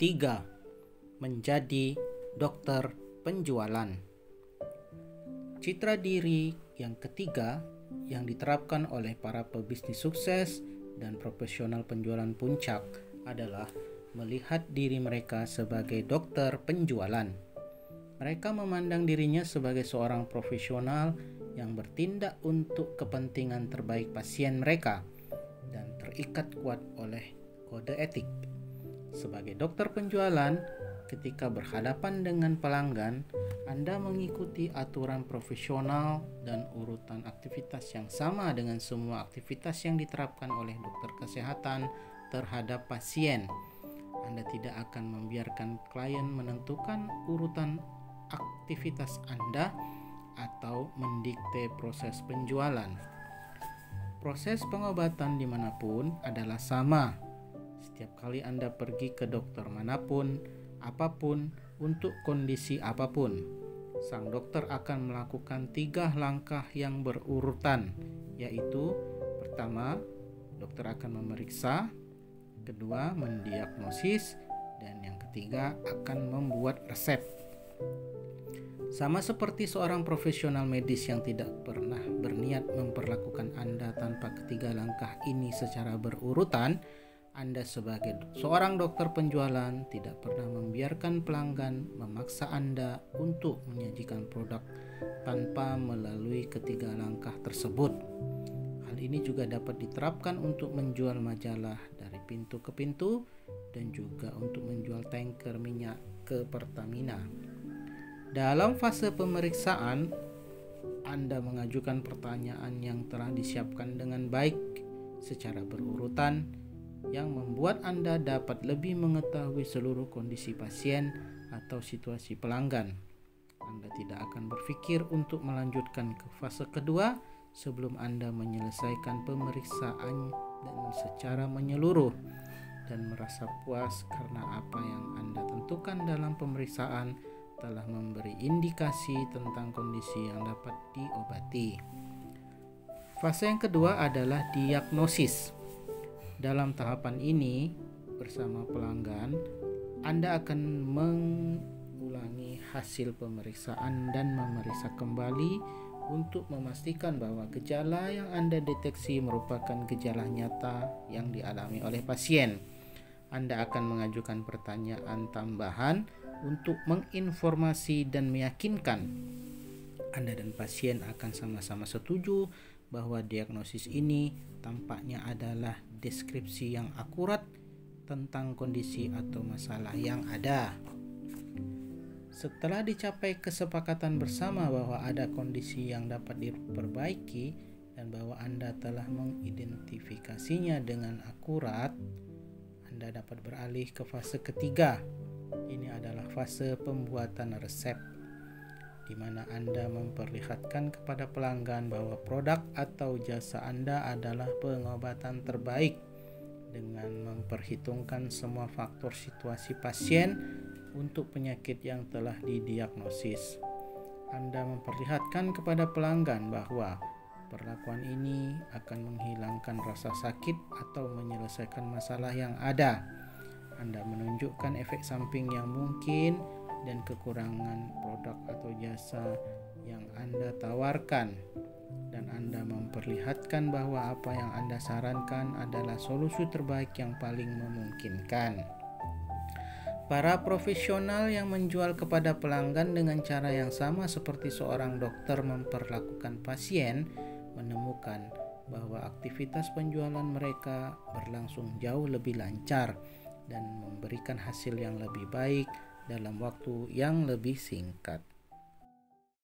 3. Menjadi dokter penjualan. Citra diri yang ketiga yang diterapkan oleh para pebisnis sukses dan profesional penjualan puncak adalah melihat diri mereka sebagai dokter penjualan. Mereka memandang dirinya sebagai seorang profesional yang bertindak untuk kepentingan terbaik pasien mereka dan terikat kuat oleh kode etik. Sebagai dokter penjualan, ketika berhadapan dengan pelanggan, Anda mengikuti aturan profesional dan urutan aktivitas yang sama dengan semua aktivitas yang diterapkan oleh dokter kesehatan terhadap pasien. Anda tidak akan membiarkan klien menentukan urutan aktivitas Anda atau mendikte proses penjualan. Proses pengobatan dimanapun adalah sama. Setiap kali Anda pergi ke dokter manapun, apapun, untuk kondisi apapun, sang dokter akan melakukan 3 langkah yang berurutan, yaitu pertama, dokter akan memeriksa, kedua, mendiagnosis, dan yang ketiga akan membuat resep. Sama seperti seorang profesional medis yang tidak pernah berniat memperlakukan Anda tanpa ketiga langkah ini secara berurutan, Anda sebagai seorang dokter penjualan tidak pernah membiarkan pelanggan memaksa Anda untuk menyajikan produk tanpa melalui ketiga langkah tersebut. Hal ini juga dapat diterapkan untuk menjual majalah dari pintu ke pintu dan juga untuk menjual tanker minyak ke Pertamina. Dalam fase pemeriksaan, Anda mengajukan pertanyaan yang telah disiapkan dengan baik secara berurutan yang membuat Anda dapat lebih mengetahui seluruh kondisi pasien atau situasi pelanggan. Anda tidak akan berpikir untuk melanjutkan ke fase kedua sebelum Anda menyelesaikan pemeriksaan dan secara menyeluruh dan merasa puas karena apa yang Anda tentukan dalam pemeriksaan telah memberi indikasi tentang kondisi yang dapat diobati. Fase yang kedua adalah diagnosis. Dalam tahapan ini, bersama pelanggan, Anda akan mengulangi hasil pemeriksaan dan memeriksa kembali untuk memastikan bahwa gejala yang Anda deteksi merupakan gejala nyata yang dialami oleh pasien. Anda akan mengajukan pertanyaan tambahan untuk menginformasi dan meyakinkan Anda dan pasien akan sama-sama setuju bahwa diagnosis ini tampaknya adalah deskripsi yang akurat tentang kondisi atau masalah yang ada. Setelah dicapai kesepakatan bersama bahwa ada kondisi yang dapat diperbaiki dan bahwa Anda telah mengidentifikasinya dengan akurat, Anda dapat beralih ke fase ketiga. Ini adalah fase pembuatan resep, di mana Anda memperlihatkan kepada pelanggan bahwa produk atau jasa Anda adalah pengobatan terbaik dengan memperhitungkan semua faktor situasi pasien untuk penyakit yang telah didiagnosis. Anda memperlihatkan kepada pelanggan bahwa perlakuan ini akan menghilangkan rasa sakit atau menyelesaikan masalah yang ada. Anda menunjukkan efek samping yang mungkin dan kekurangan produk atau jasa yang Anda tawarkan, dan Anda memperlihatkan bahwa apa yang Anda sarankan adalah solusi terbaik yang paling memungkinkan. Para profesional yang menjual kepada pelanggan dengan cara yang sama seperti seorang dokter memperlakukan pasien menemukan bahwa aktivitas penjualan mereka berlangsung jauh lebih lancar dan memberikan hasil yang lebih baik dalam waktu yang lebih singkat.